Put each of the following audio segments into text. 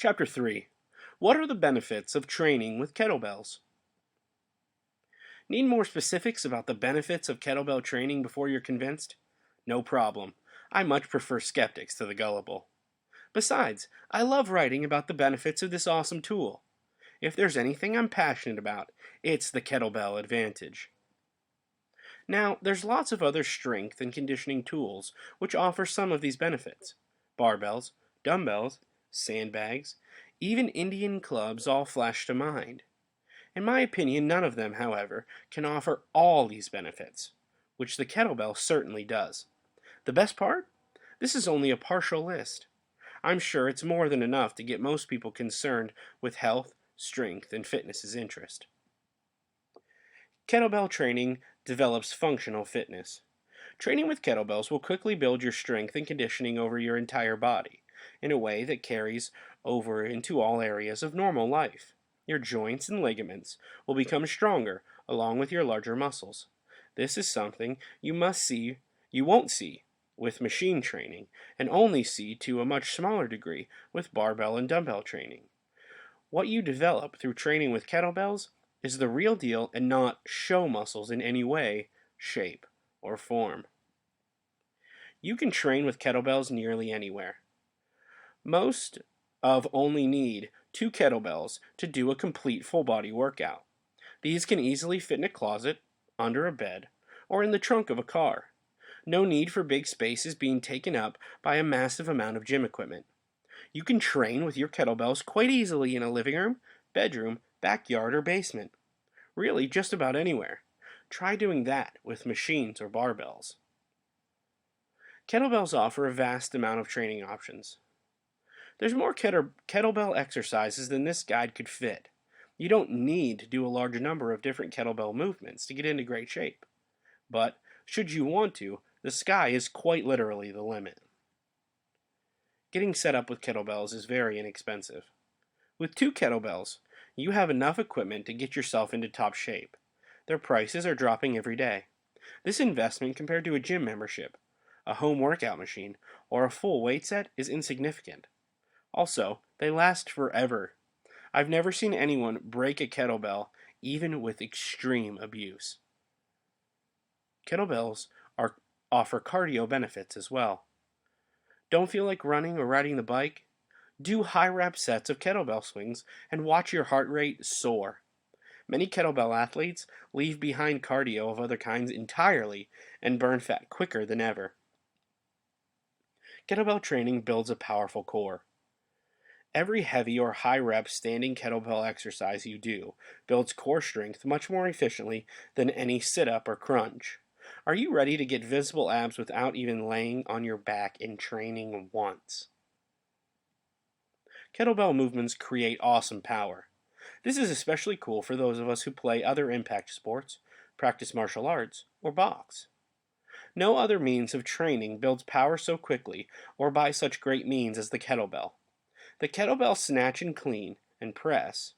Chapter 3. What are the benefits of training with kettlebells? Need more specifics about the benefits of kettlebell training before you're convinced? No problem. I much prefer skeptics to the gullible. Besides, I love writing about the benefits of this awesome tool. If there's anything I'm passionate about, it's the Kettlebell Advantage. Now, there's lots of other strength and conditioning tools which offer some of these benefits. Barbells, dumbbells, sandbags, even Indian clubs all flash to mind. In my opinion, none of them, however, can offer all these benefits, which the kettlebell certainly does. The best part? This is only a partial list. I'm sure it's more than enough to get most people concerned with health, strength, and fitness's interest. Kettlebell training develops functional fitness. Training with kettlebells will quickly build your strength and conditioning over your entire body, in a way that carries over into all areas of normal life. Your joints and ligaments will become stronger along with your larger muscles. This is something you won't see with machine training, and only see to a much smaller degree with barbell and dumbbell training. What you develop through training with kettlebells is the real deal and not show muscles in any way, shape, or form. You can train with kettlebells nearly anywhere. Most only need 2 kettlebells to do a complete full body workout. These can easily fit in a closet, under a bed, or in the trunk of a car. No need for big spaces being taken up by a massive amount of gym equipment. You can train with your kettlebells quite easily in a living room, bedroom, backyard, or basement. Really, just about anywhere. Try doing that with machines or barbells. Kettlebells offer a vast amount of training options. There's more kettlebell exercises than this guide could fit. You don't need to do a large number of different kettlebell movements to get into great shape. But, should you want to, the sky is quite literally the limit. Getting set up with kettlebells is very inexpensive. With 2 kettlebells, you have enough equipment to get yourself into top shape. Their prices are dropping every day. This investment compared to a gym membership, a home workout machine, or a full weight set is insignificant. Also, they last forever. I've never seen anyone break a kettlebell, even with extreme abuse. Kettlebells offer cardio benefits as well. Don't feel like running or riding the bike? Do high rep sets of kettlebell swings and watch your heart rate soar. Many kettlebell athletes leave behind cardio of other kinds entirely and burn fat quicker than ever. Kettlebell training builds a powerful core. Every heavy or high rep standing kettlebell exercise you do builds core strength much more efficiently than any sit-up or crunch. Are you ready to get visible abs without even laying on your back in training once? Kettlebell movements create awesome power. This is especially cool for those of us who play other impact sports, practice martial arts, or box. No other means of training builds power so quickly or by such great means as the kettlebell. The kettlebell snatch and clean and press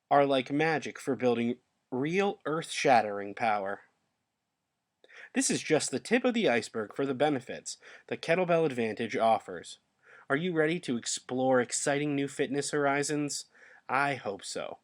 are like magic for building real earth-shattering power. This is just the tip of the iceberg for the benefits the Kettlebell Advantage offers. Are you ready to explore exciting new fitness horizons? I hope so.